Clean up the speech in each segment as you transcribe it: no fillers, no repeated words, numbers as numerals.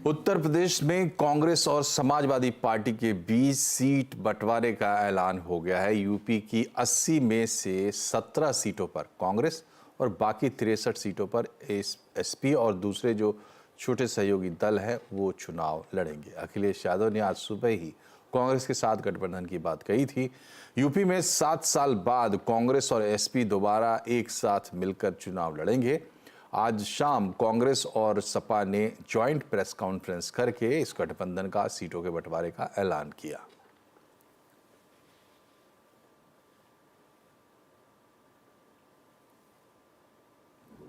उत्तर प्रदेश में कांग्रेस और समाजवादी पार्टी के बीच सीट बंटवारे का ऐलान हो गया है। यूपी की 80 में से 17 सीटों पर कांग्रेस और बाकी 63 सीटों पर एसपी और दूसरे जो छोटे सहयोगी दल है वो चुनाव लड़ेंगे। अखिलेश यादव ने आज सुबह ही कांग्रेस के साथ गठबंधन की बात कही थी। यूपी में 7 साल बाद कांग्रेस और एसपी दोबारा एक साथ मिलकर चुनाव लड़ेंगे। आज शाम कांग्रेस और सपा ने ज्वाइंट प्रेस कॉन्फ्रेंस करके इस गठबंधन का सीटों के बंटवारे का ऐलान किया।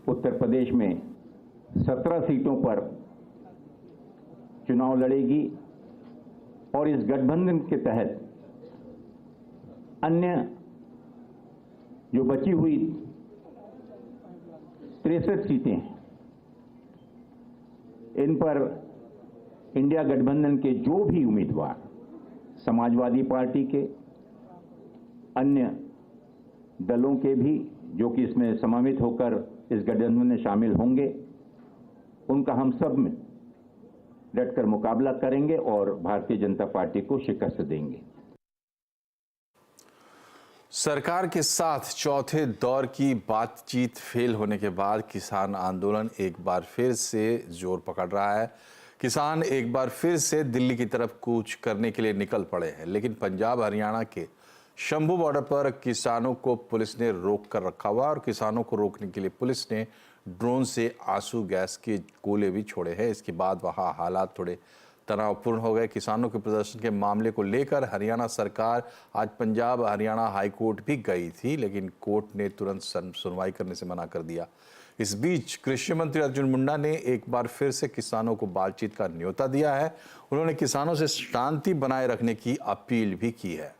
उत्तर प्रदेश में 17 सीटों पर चुनाव लड़ेगी और इस गठबंधन के तहत अन्य जो बची हुई 63 सीटें हैं, इन पर इंडिया गठबंधन के जो भी उम्मीदवार समाजवादी पार्टी के, अन्य दलों के भी जो कि इसमें समावित होकर इस गठबंधन में शामिल होंगे, उनका हम सब में डटकर मुकाबला करेंगे और भारतीय जनता पार्टी को शिकस्त देंगे। सरकार के साथ चौथे दौर की बातचीत फेल होने के बाद किसान आंदोलन एक बार फिर से जोर पकड़ रहा है। किसान एक बार फिर से दिल्ली की तरफ कूच करने के लिए निकल पड़े हैं, लेकिन पंजाब हरियाणा के शंभू बॉर्डर पर किसानों को पुलिस ने रोक कर रखा हुआ और किसानों को रोकने के लिए पुलिस ने ड्रोन से आंसू गैस के गोले भी छोड़े हैं। इसके बाद वहां हालात थोड़े तनावपूर्ण हो गए। किसानों के प्रदर्शन के मामले को लेकर हरियाणा सरकार आज पंजाब हरियाणा हाईकोर्ट भी गई थी, लेकिन कोर्ट ने तुरंत सुनवाई करने से मना कर दिया। इस बीच कृषि मंत्री अर्जुन मुंडा ने एक बार फिर से किसानों को बातचीत का न्योता दिया है। उन्होंने किसानों से शांति बनाए रखने की अपील भी की है।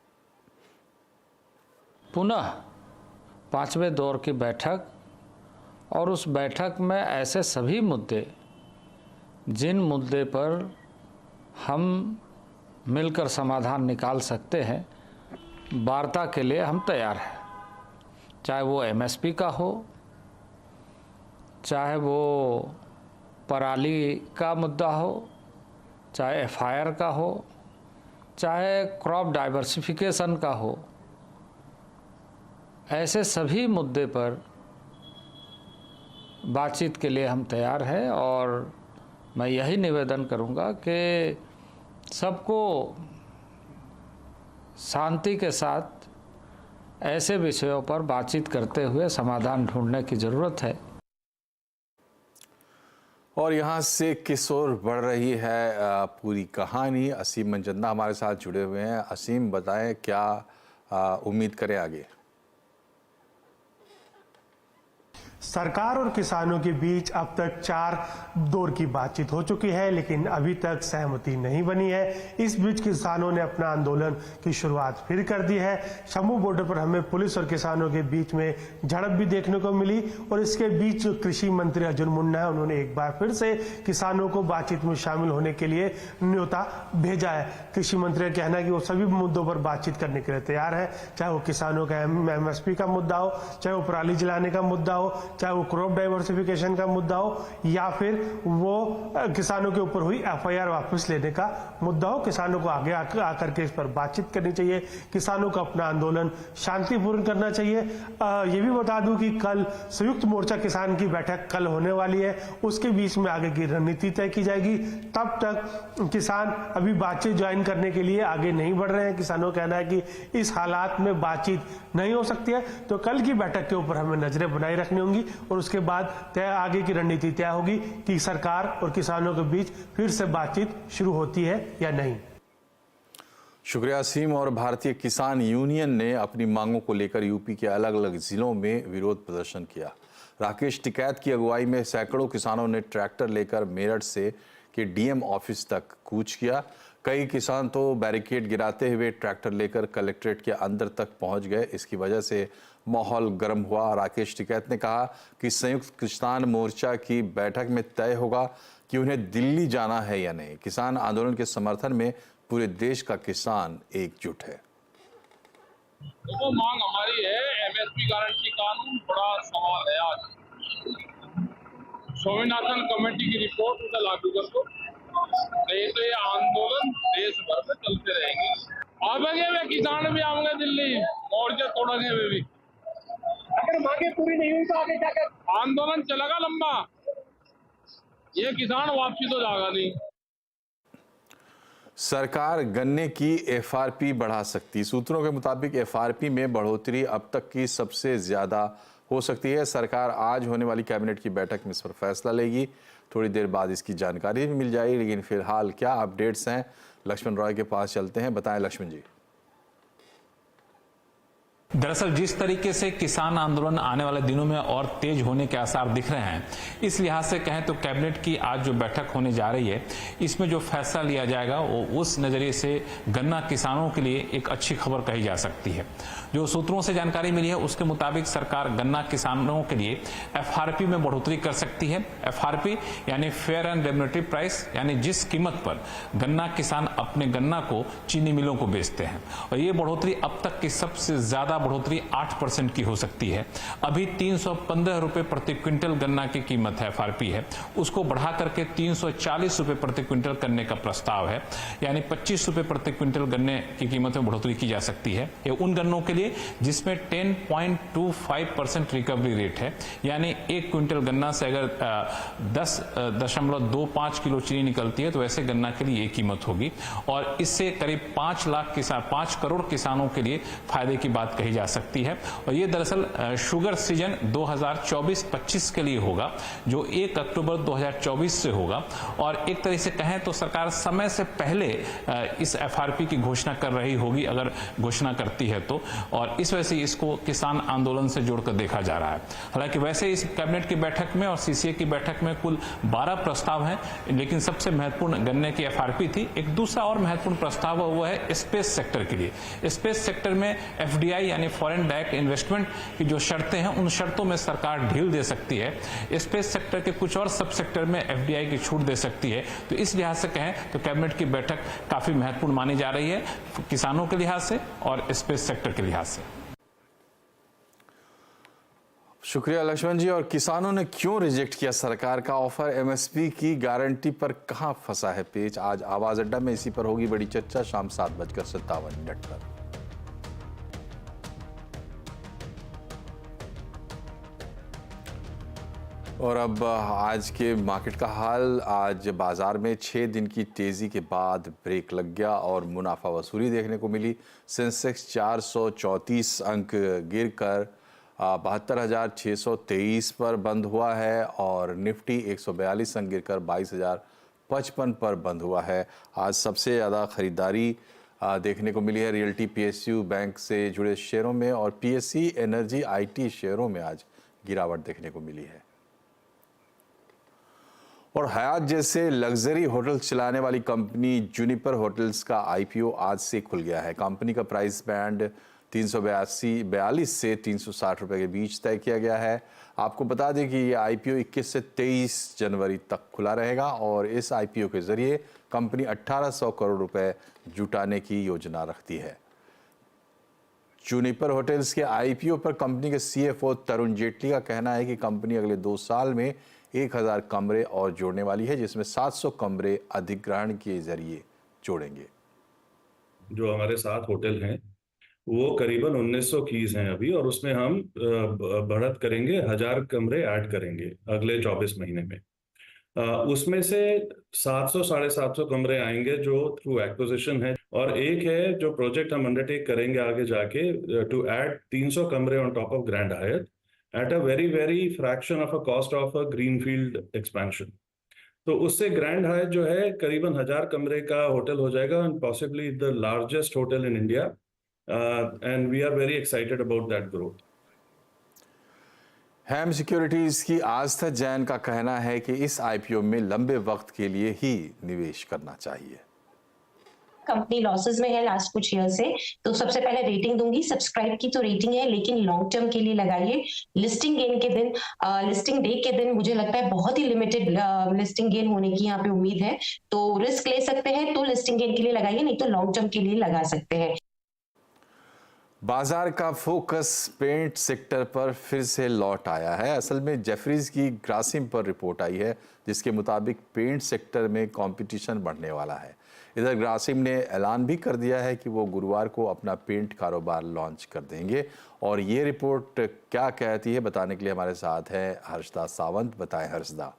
पुनः 5वें दौर की बैठक और उस बैठक में ऐसे सभी मुद्दे जिन मुद्दे पर हम मिलकर समाधान निकाल सकते हैं, वार्ता के लिए हम तैयार हैं। चाहे वो एमएसपी का हो, चाहे वो पराली का मुद्दा हो, चाहे एफआईआर का हो, चाहे क्रॉप डाइवर्सिफिकेशन का हो, ऐसे सभी मुद्दे पर बातचीत के लिए हम तैयार हैं। और मैं यही निवेदन करूंगा कि सबको शांति के साथ ऐसे विषयों पर बातचीत करते हुए समाधान ढूंढने की ज़रूरत है। और यहाँ से किस ओर बढ़ रही है पूरी कहानी, असीम मंजंदा हमारे साथ जुड़े हुए हैं। असीम, बताएं क्या उम्मीद करें आगे? सरकार और किसानों के बीच अब तक 4 दौर की बातचीत हो चुकी है, लेकिन अभी तक सहमति नहीं बनी है। इस बीच किसानों ने अपना आंदोलन की शुरुआत फिर कर दी है। शंभू बॉर्डर पर हमें पुलिस और किसानों के बीच में झड़प भी देखने को मिली और इसके बीच जो कृषि मंत्री अर्जुन मुंडा है, उन्होंने एक बार फिर से किसानों को बातचीत में शामिल होने के लिए न्योता भेजा है। कृषि मंत्री का कहना है कि वो सभी मुद्दों पर बातचीत करने के लिए तैयार है, चाहे वो किसानों का एमएसपी का मुद्दा हो, चाहे वो पराली जलाने का मुद्दा हो, चाहे वो क्रॉप डाइवर्सिफिकेशन का मुद्दा हो, या फिर वो किसानों के ऊपर हुई एफआईआर वापस लेने का मुद्दा हो। किसानों को आगे आकर के इस पर बातचीत करनी चाहिए। किसानों को अपना आंदोलन शांतिपूर्ण करना चाहिए। ये भी बता दूं कि कल संयुक्त मोर्चा किसान की बैठक कल होने वाली है, उसके बीच में आगे की रणनीति तय की जाएगी। तब तक किसान अभी बातचीत ज्वाइन करने के लिए आगे नहीं बढ़ रहे हैं। किसानों का कहना है कि इस हालात में बातचीत नहीं हो सकती है, तो कल की बैठक के ऊपर हमें नजरें बनाए रखनी होंगी और उसके बाद आगे की रणनीति तय होगी कि सरकार और किसानों के बीच फिर से बातचीत शुरू होती है या नहीं। शुक्रिया असीम। और भारतीय किसान यूनियन ने अपनी मांगों को लेकर यूपी के अलग अलग जिलों में विरोध प्रदर्शन किया। राकेश टिकैत की अगुवाई में सैकड़ों किसानों ने ट्रैक्टर लेकर मेरठ से के डीएम ऑफिस तक कूच किया। कई किसान तो बैरिकेड गिराते हुए ट्रैक्टर लेकर कलेक्ट्रेट के अंदर तक पहुंच गए। इसकी वजह से माहौल गर्म हुआ। राकेश टिकैत ने कहा कि संयुक्त किसान मोर्चा की बैठक में तय होगा कि उन्हें दिल्ली जाना है या नहीं। किसान आंदोलन के समर्थन में पूरे देश का किसान एकजुट है। वो मांग हमारी है, एमएसपी गारंटी कानून बड़ा सवाल है। आज स्वामीनाथन कमेटी की रिपोर्ट उसे लागू कर दो, नहीं तो ये आंदोलन देश भर में चलते रहेंगे। आवेंगे वे किसान भी आएंगे दिल्ली मोर्चे तोड़ेंगे वे भी। अगर मांगे पूरी नहीं हुई तो आगे जाकर आंदोलन चलेगा लंबा। ये किसान वापसी तो जाएगा नहीं। सरकार गन्ने की एफआरपी बढ़ा सकती। सूत्रों के मुताबिक एफआरपी में बढ़ोतरी अब तक की सबसे ज्यादा हो सकती है। सरकार आज होने वाली कैबिनेट की बैठक में इस पर फैसला लेगी। थोड़ी देर बाद इसकी जानकारी भी मिल जाएगी, लेकिन फिलहाल क्या अपडेट्स हैं, लक्ष्मण रॉय के पास चलते हैं। बताएं लक्ष्मण जी। दरअसल जिस तरीके से किसान आंदोलन आने वाले दिनों में और तेज होने के आसार दिख रहे हैं, इस लिहाज से कहें तो कैबिनेट की आज जो बैठक होने जा रही है, इसमें जो फैसला लिया जाएगा वो उस नजरिए से गन्ना किसानों के लिए एक अच्छी खबर कही जा सकती है। जो सूत्रों से जानकारी मिली है उसके मुताबिक सरकार गन्ना किसानों के लिए एफआरपी में बढ़ोतरी कर सकती है। एफआरपी यानी फेयर एंड रेम्युनरेटिव प्राइस, यानी जिस कीमत पर गन्ना किसान अपने गन्ना को चीनी मिलों को बेचते हैं, और ये बढ़ोतरी अब तक की सबसे ज्यादा बढ़ोतरी 8% की हो सकती है। अभी 315 रुपए प्रति क्विंटल गन्ना की कीमत है, एफआरपी है, उसको बढ़ा करके 340 रुपए प्रति क्विंटल करने का प्रस्ताव है, यानी 25 रुपए प्रति क्विंटल गन्ने की कीमत में बढ़ोतरी की जा सकती है। ये उन गन्नों के लिए जिसमें 10.25% रिकवरी रेट है, यानी एक क्विंटल गन्ना से अगर 10.25 किलो चीनी निकलती है तो ऐसे गन्ना के लिए ये कीमत होगी, और इससे करीब 5 करोड़ किसानों के लिए फायदे की बात कही जा सकती है। और ये दरअसल शुगर सीजन 2024-25 के लिए होगा, जो 1 अक्टूबर 2024 से होगा। और एक तरह से कहें तो सरकार समय से पहले इस एफआरपी की घोषणा कर रही होगी, अगर घोषणा करती है तो, और इस वजह से इसको किसान आंदोलन से जोड़कर देखा जा रहा है। हालांकि वैसे इस कैबिनेट की बैठक में और सीसीए की बैठक में कुल 12 प्रस्ताव हैं, लेकिन सबसे महत्वपूर्ण गन्ने की एफआरपी थी। एक दूसरा और महत्वपूर्ण प्रस्ताव वो है स्पेस सेक्टर के लिए। स्पेस सेक्टर में एफडीआई यानी फॉरेन डायरेक्ट इन्वेस्टमेंट की जो शर्तें हैं, उन शर्तों में सरकार ढील दे सकती है। स्पेस सेक्टर के कुछ और सब सेक्टर में एफडीआई की छूट दे सकती है। तो इस लिहाज से कहें तो कैबिनेट की बैठक काफी महत्वपूर्ण मानी जा रही है, किसानों के लिहाज से और स्पेस सेक्टर के लिहाज से। शुक्रिया लक्ष्मण जी। और किसानों ने क्यों रिजेक्ट किया सरकार का ऑफर? एमएसपी की गारंटी पर कहां फंसा है पेच? आज आवाज अड्डा में इसी पर होगी बड़ी चर्चा, शाम 7:57 पर। और अब आज के मार्केट का हाल। आज बाजार में 6 दिन की तेजी के बाद ब्रेक लग गया और मुनाफा वसूली देखने को मिली। सेंसेक्स 434 अंक गिरकर 72,623 पर बंद हुआ है और निफ्टी 142 अंक गिरकर 22,055 पर बंद हुआ है। आज सबसे ज़्यादा खरीदारी देखने को मिली है रियल्टी, पीएसयू बैंक से जुड़े शेयरों में, और पीएससी एनर्जी आईटी शेयरों में आज गिरावट देखने को मिली है। और हयात जैसे लग्जरी होटल चलाने वाली कंपनी जूनिपर होटल्स का आईपीओ आज से खुल गया है। कंपनी का प्राइस बैंड 342 से 360 रुपए के बीच तय किया गया है। आपको बता दें कि ये आईपीओ 21 से 23 जनवरी तक खुला रहेगा और इस आईपीओ के जरिए कंपनी 1800 करोड़ रुपए जुटाने की योजना रखती है। जूनिपर होटल्स के आईपीओ पर कंपनी के सीएफओ तरुण जेटली का कहना है कि कंपनी अगले 2 साल में 1000 कमरे और जोड़ने वाली है, जिसमें 700 कमरे अधिग्रहण के जरिए जोड़ेंगे। जो हमारे 7 होटल हैं वो करीबन 1900 कीज हैं अभी, और उसमें हम बढ़त करेंगे, 1000 कमरे ऐड करेंगे अगले 24 महीने में। उसमें से 700 साढ़े 700 कमरे आएंगे जो थ्रू एक्विजिशन है, और एक है जो प्रोजेक्ट हम अंडरटेक करेंगे आगे जाके टू ऐड 300 कमरे on top of grand Hyatt at a very fraction of a cost of a greenfield expansion. तो उससे ग्रैंड हायत जो है करीबन 1000 कमरे का होटल हो जाएगा, and possibly the largest hotel in India, and we are very excited about that growth. HEM securities की आस्था जैन का कहना है कि इस आईपीओ में लंबे वक्त के लिए ही निवेश करना चाहिए। कंपनी लॉसेस में है लास्ट कुछ ईयर से, तो सबसे पहले रेटिंग दूंगी। सब्सक्राइब की तो रेटिंग है, लेकिन लॉन्ग टर्म के लिए लगाइए। लिस्टिंग गेन के दिन, लिस्टिंग डे के दिन मुझे लगता है बहुत ही लिमिटेड लिस्टिंग गेन होने की यहाँ पे उम्मीद है, तो रिस्क ले सकते हैं तो लिस्टिंग गेन के लिए लगाइए, नहीं तो लॉन्ग टर्म के लिए लगा सकते हैं। बाजार का फोकस पेंट सेक्टर पर फिर से लौट आया है। असल में जेफरीज की ग्रासिम पर रिपोर्ट आई है जिसके मुताबिक पेंट सेक्टर में कंपटीशन बढ़ने वाला है। इधर ग्रासिम ने ऐलान भी कर दिया है कि वो गुरुवार को अपना पेंट कारोबार लॉन्च कर देंगे। और ये रिपोर्ट क्या कहती है बताने के लिए हमारे साथ है हर्षदा सावंत। बताएं हर्षदा।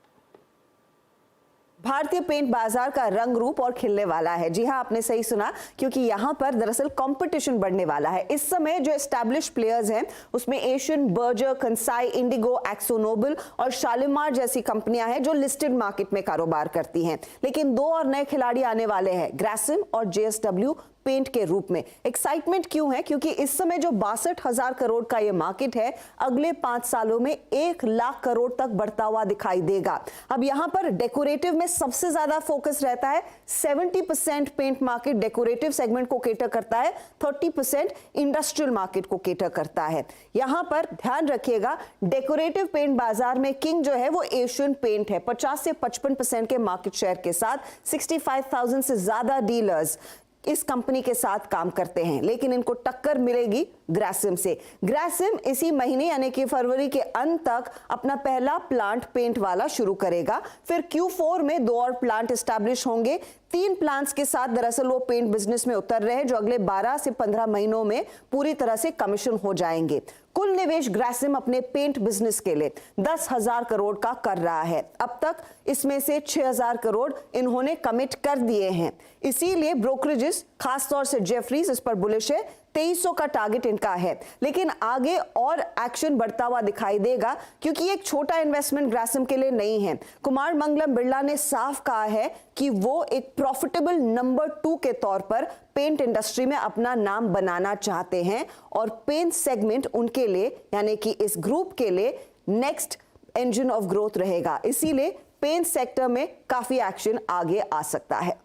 भारतीय पेंट बाजार का रंग रूप और खिलने वाला है। जी हां, आपने सही सुना, क्योंकि यहां पर दरअसल कंपटीशन बढ़ने वाला है। इस समय जो एस्टैब्लिश प्लेयर्स हैं उसमें एशियन, बर्जर, कंसाई, इंडिगो, एक्सो नोबल और शालीमार जैसी कंपनियां हैं जो लिस्टेड मार्केट में कारोबार करती हैं। लेकिन दो और नए खिलाड़ी आने वाले हैं, ग्रासिम और JSW पेंट के रूप में। एक्साइटमेंट क्यों है? क्योंकि इस समय जो 62,000 करोड़ का ये मार्केट है, अगले 5 सालों में 1 लाख करोड़ तक बढ़ता हुआ दिखाई देगा। अब यहां पर डेकोरेटिव में सबसे ज्यादा फोकस रहता है। 70% पेंट मार्केट डेकोरेटिव सेगमेंट को केटर करता है, 30% इंडस्ट्रियल मार्केट को केटर करता है। यहां पर ध्यान रखिएगा, डेकोरेटिव पेंट बाजार में किंग जो है वो एशियन पेंट है, 50 से 55% के मार्केट शेयर के साथ। 65,000 से ज्यादा डीलर्स इस कंपनी के साथ काम करते हैं, लेकिन इनको टक्कर मिलेगी ग्रासिम से। ग्रासिम इसी महीने यानी कि फरवरी के अंत तक अपना पहला प्लांट पेंट वाला शुरू करेगा। फिर Q4 में 2 और प्लांट एस्टैब्लिश होंगे। 3 प्लांट्स के साथ दरअसल वो पेंट बिजनेस में उतर रहे हैं, जो अगले 12 से 15 महीनों में पूरी तरह से कमीशन हो जाएंगे। कुल निवेश ग्रासिम अपने पेंट बिजनेस के लिए 10,000 करोड़ का कर रहा है। अब तक इसमें से 6,000 करोड़ इन्होंने कमिट कर दिए हैं। इसीलिए ब्रोकरेजेस, खासतौर से जेफरीज, इस पर बुलिश है। 2300 का टारगेट इनका है, लेकिन आगे और एक्शन बढ़ता हुआ दिखाई देगा, क्योंकि एक छोटा इन्वेस्टमेंट ग्रासिम के लिए नहीं है। कुमार मंगलम बिरला ने साफ कहा है कि वो एक प्रॉफिटेबल नंबर 2 के तौर पर पेंट इंडस्ट्री में अपना नाम बनाना चाहते हैं, और पेंट सेगमेंट उनके लिए यानी कि इस ग्रुप के लिए नेक्स्ट इंजन ऑफ ग्रोथ रहेगा। इसीलिए पेंट सेक्टर में काफी एक्शन आगे आ सकता है।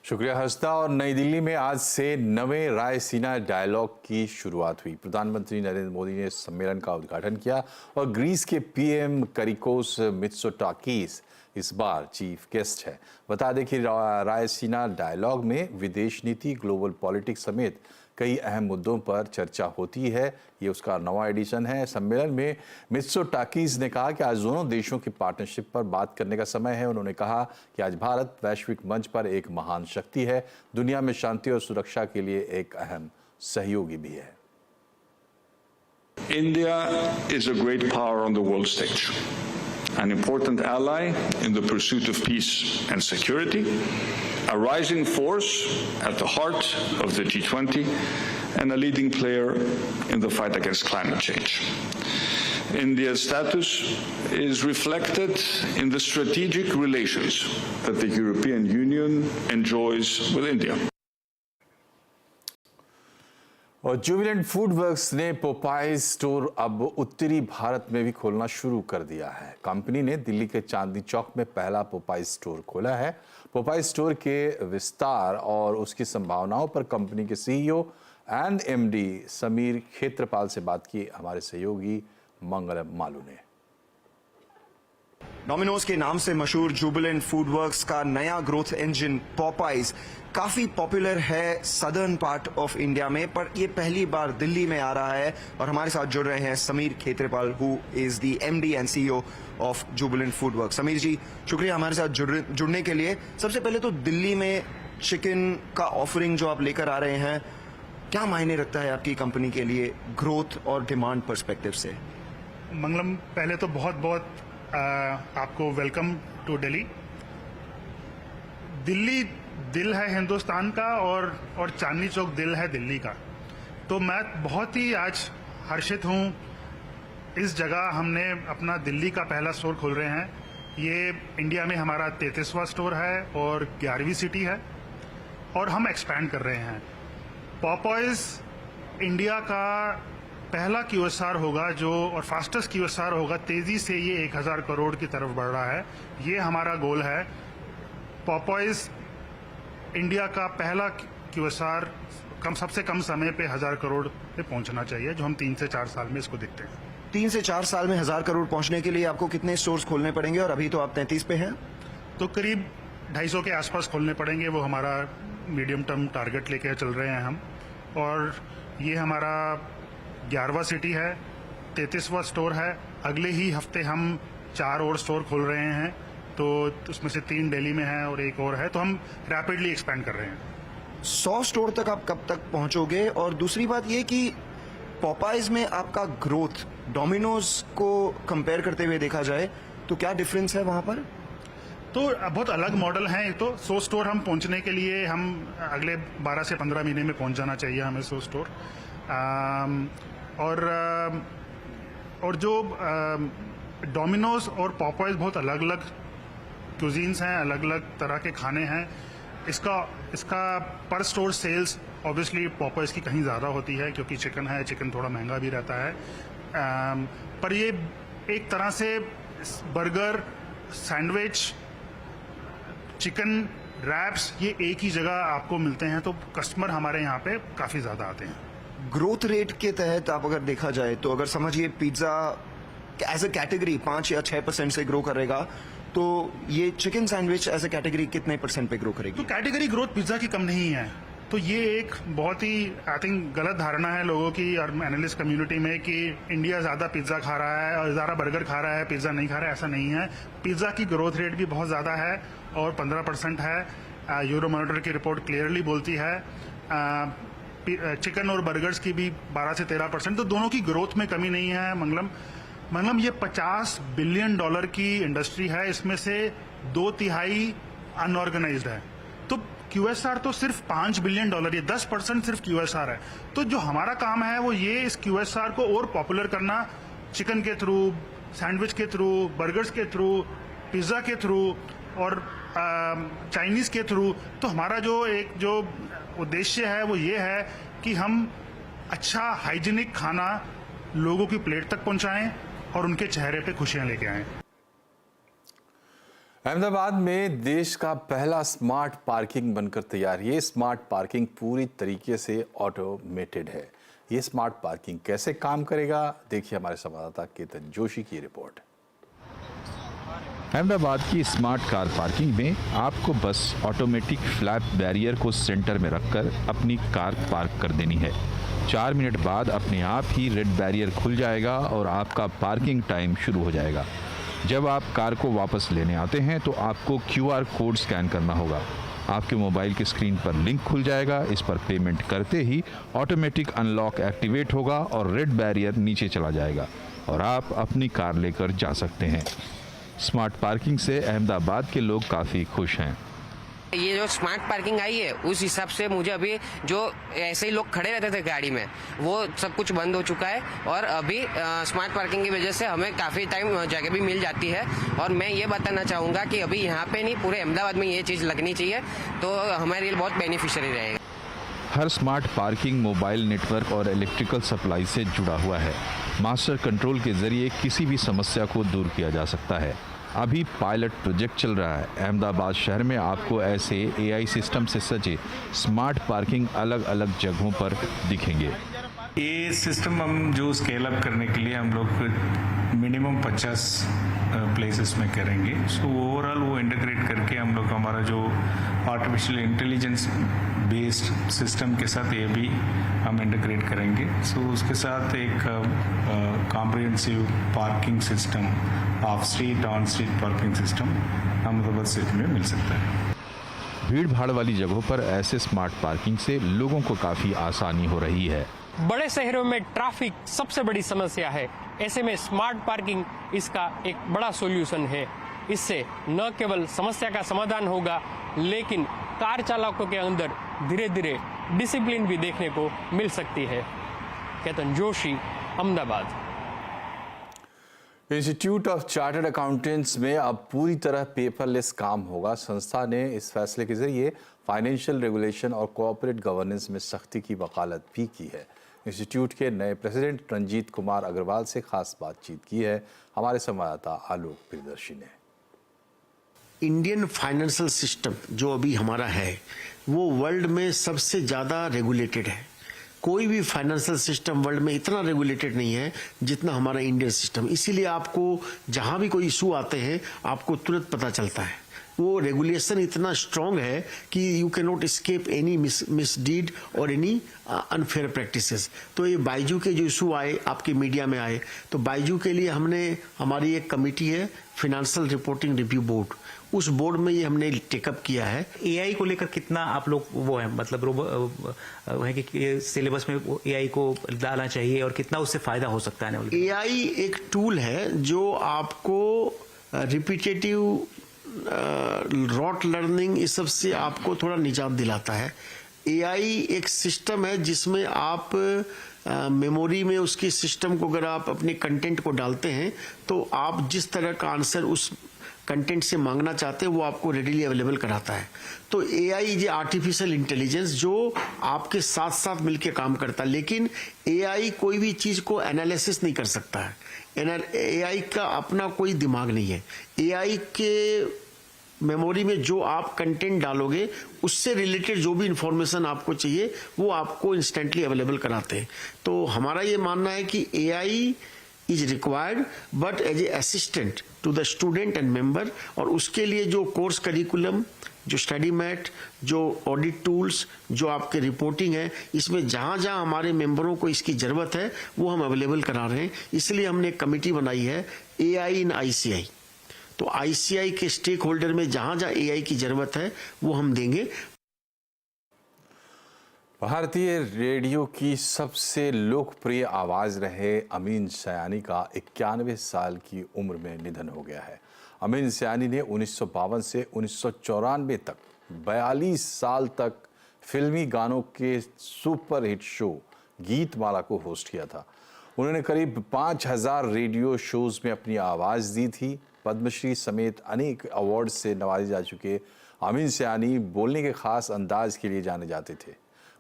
शुक्रिया हर्षदा। और नई दिल्ली में आज से नवे रायसीना डायलॉग की शुरुआत हुई। प्रधानमंत्री नरेंद्र मोदी ने सम्मेलन का उद्घाटन किया और ग्रीस के PM करिकोस मित्सोटाकीस इस बार चीफ गेस्ट है। बता दें कि रायसीना डायलॉग में विदेश नीति, ग्लोबल पॉलिटिक्स समेत कई अहम मुद्दों पर चर्चा होती है। ये उसका नवा एडिशन है। सम्मेलन में मित्सोटाकीस ने कहा कि आज दोनों देशों की पार्टनरशिप पर बात करने का समय है। उन्होंने कहा कि आज भारत वैश्विक मंच पर एक महान शक्ति है, दुनिया में शांति और सुरक्षा के लिए एक अहम सहयोगी भी है। India is a great power on the world stage, an important ally in the pursuit of peace and security, a rising force at the heart of the G20, and a leading player in the fight against climate change. India's status is reflected in the strategic relations that the European Union enjoys with India. और Jubilant food works ने Popeye store अब उत्तरी भारत में भी खोलना शुरू कर दिया है। कंपनी ने दिल्ली के चांदनी चौक में पहला पोपाई स्टोर खोला है। पोपाई स्टोर के विस्तार और उसकी संभावनाओं पर कंपनी के CEO एंड MD समीर क्षेत्रपाल से बात की हमारे सहयोगी मंगलम मालू ने। डोमिनोज के नाम से मशहूर जुबिलेंट फूड वर्क्स का नया ग्रोथ इंजन पॉपाइज काफी पॉपुलर है सदर्न पार्ट ऑफ इंडिया में, पर ये पहली बार दिल्ली में आ रहा है। और हमारे साथ जुड़ रहे हैं Sameer Kshetrapal, who is the MD and CEO of Jubilant food works. Sameer ji, शुक्रिया हमारे साथ जुड़ने के लिए। सबसे पहले तो दिल्ली में चिकन का ऑफरिंग जो आप लेकर आ रहे हैं, क्या मायने रखता है आपकी कंपनी के लिए ग्रोथ और डिमांड पर्सपेक्टिव से? मंगलम, पहले तो बहुत बहुत आपको वेलकम टू दिल्ली। दिल्ली दिल है हिंदुस्तान का और चांदनी चौक दिल है दिल्ली का। तो मैं बहुत ही आज हर्षित हूँ। इस जगह हमने अपना दिल्ली का पहला स्टोर खोल रहे हैं। ये इंडिया में हमारा 33वां स्टोर है और 11वीं सिटी है, और हम एक्सपैंड कर रहे हैं। पॉपाइज इंडिया का पहला QSR होगा और फास्टेस्ट QSR होगा। तेजी से ये 1000 करोड़ की तरफ बढ़ रहा है। ये हमारा गोल है। पॉपाइज इंडिया का पहला QSR सबसे कम समय पे 1000 करोड़ पे पहुंचना चाहिए, जो हम 3 से 4 साल में इसको देखते हैं। 3 से 4 साल में 1000 करोड़ पहुंचने के लिए आपको कितने स्टोर्स खोलने पड़ेंगे? और अभी तो आप 33 पे हैं, तो करीब 250 के आसपास खोलने पड़ेंगे। वो हमारा मीडियम टर्म टारगेट लेके चल रहे हैं हम। और ये हमारा 11वां सिटी है, 33वां स्टोर है। अगले ही हफ्ते हम 4 और स्टोर खोल रहे हैं, तो उसमें से 3 दिल्ली में है और 1 और है, तो हम रैपिडली एक्सपैंड कर रहे हैं। 100 स्टोर तक आप कब तक पहुंचोगे? और दूसरी बात ये कि पॉपाइज में आपका ग्रोथ डोमिनोज को कंपेयर करते हुए देखा जाए तो क्या डिफरेंस है वहां पर? तो बहुत अलग मॉडल है। एक तो 100 स्टोर हम पहुंचने के लिए हम अगले 12 से 15 महीने में पहुंच जाना चाहिए हमें 100 स्टोर। और जो डोमिनोज और पॉपाइज बहुत अलग अलग क्यूजीन्स हैं, अलग अलग तरह के खाने हैं। इसका पर स्टोर सेल्स ऑब्वियसली पॉपाइज की कहीं ज़्यादा होती है क्योंकि चिकन है, चिकन थोड़ा महंगा भी रहता है। पर ये एक तरह से बर्गर, सैंडविच, चिकन रैप्स ये एक ही जगह आपको मिलते हैं, तो कस्टमर हमारे यहाँ पे काफ़ी ज़्यादा आते हैं। ग्रोथ रेट के तहत आप अगर देखा जाए तो अगर समझिए पिज्जा एज अ कैटेगरी 5 या 6% से ग्रो करेगा, तो ये chicken sandwich as a category कितने % पे ग्रो करेगी? तो कैटेगरी ग्रोथ पिज्जा की कम नहीं है। तो ये एक बहुत ही आई थिंक गलत धारणा है लोगों की और एनालिस्ट कम्युनिटी में कि इंडिया ज्यादा पिज्जा खा रहा है और ज्यादा बर्गर खा रहा है, पिज्जा नहीं खा रहा है। ऐसा नहीं है। पिज्जा की ग्रोथ रेट भी बहुत ज्यादा है और 15% है। यूरोमॉनिटर की रिपोर्ट क्लियरली बोलती है। चिकन और बर्गर्स की भी 12 से 13%। तो दोनों की ग्रोथ में कमी नहीं है। मंगलम ये $50 बिलियन की इंडस्ट्री है, इसमें से 2/3 अनऑर्गेनाइज्ड है। तो QSR तो सिर्फ $5 बिलियन, ये 10% सिर्फ QSR है। तो जो हमारा काम है वो ये इस QSR को और पॉपुलर करना, चिकन के थ्रू, सैंडविच के थ्रू, बर्गर्स के थ्रू, पिज्जा के थ्रू और चाइनीज के थ्रू। तो हमारा जो उद्देश्य है वो ये है कि हम अच्छा हाइजीनिक खाना लोगों की प्लेट तक पहुंचाएं और उनके चेहरे पे खुशियां लेके आएं। अहमदाबाद में देश का पहला स्मार्ट पार्किंग बनकर तैयार। ये स्मार्ट पार्किंग पूरी तरीके से ऑटोमेटेड है। ये स्मार्ट पार्किंग कैसे काम करेगा, देखिए हमारे संवाददाता केतन जोशी की रिपोर्ट। अहमदाबाद की स्मार्ट कार पार्किंग में आपको बस ऑटोमेटिक फ्लैप बैरियर को सेंटर में रखकर अपनी कार पार्क कर देनी है। 4 मिनट बाद अपने आप ही रेड बैरियर खुल जाएगा और आपका पार्किंग टाइम शुरू हो जाएगा। जब आप कार को वापस लेने आते हैं तो आपको QR कोड स्कैन करना होगा। आपके मोबाइल की स्क्रीन पर लिंक खुल जाएगा। इस पर पेमेंट करते ही ऑटोमेटिक अनलॉक एक्टिवेट होगा और रेड बैरियर नीचे चला जाएगा और आप अपनी कार लेकर जा सकते हैं। स्मार्ट पार्किंग से अहमदाबाद के लोग काफ़ी खुश हैं। ये जो स्मार्ट पार्किंग आई है उस हिसाब से मुझे अभी जो ऐसे ही लोग खड़े रहते थे गाड़ी में वो सब कुछ बंद हो चुका है और अभी स्मार्ट पार्किंग की वजह से हमें काफ़ी टाइम जगह भी मिल जाती है। और मैं ये बताना चाहूँगा कि अभी यहाँ पे नहीं पूरे अहमदाबाद में ये चीज़ लगनी चाहिए, तो हमारे लिए बहुत बेनिफिशियरी रहेगा। हर स्मार्ट पार्किंग मोबाइल नेटवर्क और इलेक्ट्रिकल सप्लाई से जुड़ा हुआ है। मास्टर कंट्रोल के जरिए किसी भी समस्या को दूर किया जा सकता है। अभी पायलट प्रोजेक्ट चल रहा है। अहमदाबाद शहर में आपको ऐसे AI सिस्टम से सजे स्मार्ट पार्किंग अलग अलग जगहों पर दिखेंगे। ये सिस्टम हम जो स्केल अप करने के लिए हम लोग मिनिमम 50 प्लेसेस में करेंगे। सो ओवरऑल वो इंटीग्रेट करके हम लोग हमारा जो आर्टिफिशियल इंटेलिजेंस बेस्ड सिस्टम के साथ ये भी हम इंटीग्रेट करेंगे। सो उसके साथ एक comprehensive parking system, of street on street parking system Ahmedabad city में मिल सकता है। भीड़ भाड़ वाली जगहों पर ऐसे स्मार्ट पार्किंग से लोगों को काफ़ी आसानी हो रही है। बड़े शहरों में ट्रैफिक सबसे बड़ी समस्या है। ऐसे में स्मार्ट पार्किंग इसका एक बड़ा सॉल्यूशन है। इससे न केवल समस्या का समाधान होगा लेकिन कार चालकों के अंदर धीरे धीरे डिसिप्लिन भी देखने को मिल सकती है। Ketan Joshi, Ahmedabad. Institute of chartered accountants में अब पूरी तरह पेपरलेस काम होगा। संस्था ने इस फैसले के जरिए फाइनेंशियल रेगुलेशन और कॉर्पोरेट गवर्नेंस में सख्ती की वकालत भी की है। इंस्टीट्यूट के नए प्रेसिडेंट रंजीत कुमार अग्रवाल से खास बातचीत की है हमारे संवाददाता आलोक प्रियदर्शी ने। इंडियन फाइनेंशियल सिस्टम जो अभी हमारा है वो वर्ल्ड में सबसे ज़्यादा रेगुलेटेड है। कोई भी फाइनेंशियल सिस्टम वर्ल्ड में इतना रेगुलेटेड नहीं है जितना हमारा इंडियन सिस्टम। इसीलिए आपको जहां भी कोई इशू आते हैं आपको तुरंत पता चलता है। वो रेगुलेशन इतना स्ट्रांग है कि you can not escape any misdeed और एनी अनफेयर प्रैक्टिसेस। तो ये बायजू के जो इशू आए आपके मीडिया में आए, तो बायजू के लिए हमारी एक कमेटी है फाइनेंशियल रिपोर्टिंग रिव्यू बोर्ड, उस बोर्ड में ये हमने टेकअप किया है। एआई को लेकर कितना आप लोग वो है, मतलब है कि सिलेबस में एआई को डालना चाहिए और कितना उससे फायदा हो सकता है? एआई एक टूल है जो आपको रिपीटेटिव रॉट लर्निंग इस सब से आपको थोड़ा निजात दिलाता है। एआई एक सिस्टम है जिसमें आप मेमोरी में उसकी सिस्टम को अगर आप अपने कंटेंट को डालते हैं तो आप जिस तरह का आंसर उस कंटेंट से मांगना चाहते हैं वो आपको रेडिली अवेलेबल कराता है। तो एआई इज आर्टिफिशियल इंटेलिजेंस जो आपके साथ साथ मिलकर काम करता है, लेकिन एआई कोई भी चीज को एनालिसिस नहीं कर सकता है। एआई का अपना कोई दिमाग नहीं है। एआई के मेमोरी में जो आप कंटेंट डालोगे उससे रिलेटेड जो भी इंफॉर्मेशन आपको चाहिए वो आपको इंस्टेंटली अवेलेबल कराते हैं। तो हमारा ये मानना है कि AI is required but as a assistant to the student and member, और उसके लिए जो कोर्स करिकुलम, जो स्टडी मैट, जो ऑडिट टूल्स, जो आपके रिपोर्टिंग है, इसमें जहां जहां हमारे मेंबरों को इसकी जरूरत है वो हम अवेलेबल करा रहे हैं। इसलिए हमने एक कमेटी बनाई है एआई इन आईसीआई। तो आईसीआई के स्टेक होल्डर में जहां जहां एआई की जरूरत है वो हम देंगे। भारतीय रेडियो की सबसे लोकप्रिय आवाज़ रहे अमीन सयानी का 91 साल की उम्र में निधन हो गया है। अमीन सयानी ने 1952 से 1994 तक 42 साल तक फिल्मी गानों के सुपरहिट शो गीतमाला को होस्ट किया था। उन्होंने करीब 5000 रेडियो शोज़ में अपनी आवाज़ दी थी। पद्मश्री समेत अनेक अवार्ड से नवाजे जा चुके अमीन सयानी बोलने के खास अंदाज के लिए जाने जाते थे।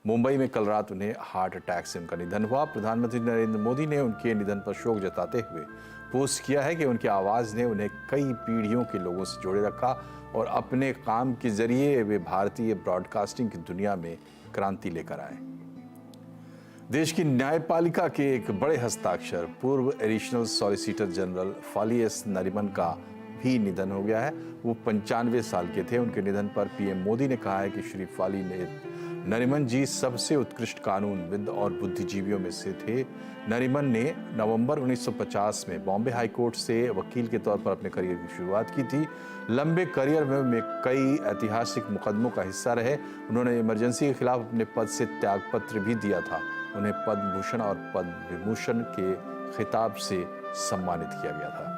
मुंबई में कल रात उन्हें हार्ट अटैक से उनका निधन हुआ। प्रधानमंत्री नरेंद्र मोदी ने उनके निधन पर शोक जताते हुए पोस्ट किया है कि उनकी आवाज़ ने उन्हें कई पीढ़ियों के लोगों से जोड़े रखा और अपने काम के जरिए वे भारतीय ब्रॉडकास्टिंग की दुनिया में क्रांति लेकर आए। देश की न्यायपालिका के एक बड़े हस्ताक्षर पूर्व additional solicitor general Fali S Nariman का भी निधन हो गया है। वो 95 साल के थे। उनके निधन पर पीएम मोदी ने कहा है कि श्री फाली नरीमन जी सबसे उत्कृष्ट कानूनविद और बुद्धिजीवियों में से थे। नरीमन ने नवंबर 1950 में बॉम्बे हाई कोर्ट से वकील के तौर पर अपने करियर की शुरुआत की थी। लंबे करियर में कई ऐतिहासिक मुकदमों का हिस्सा रहे। उन्होंने इमरजेंसी के खिलाफ अपने पद से त्यागपत्र भी दिया था। उन्हें पद्म भूषण और पद्म विभूषण के खिताब से सम्मानित किया गया था।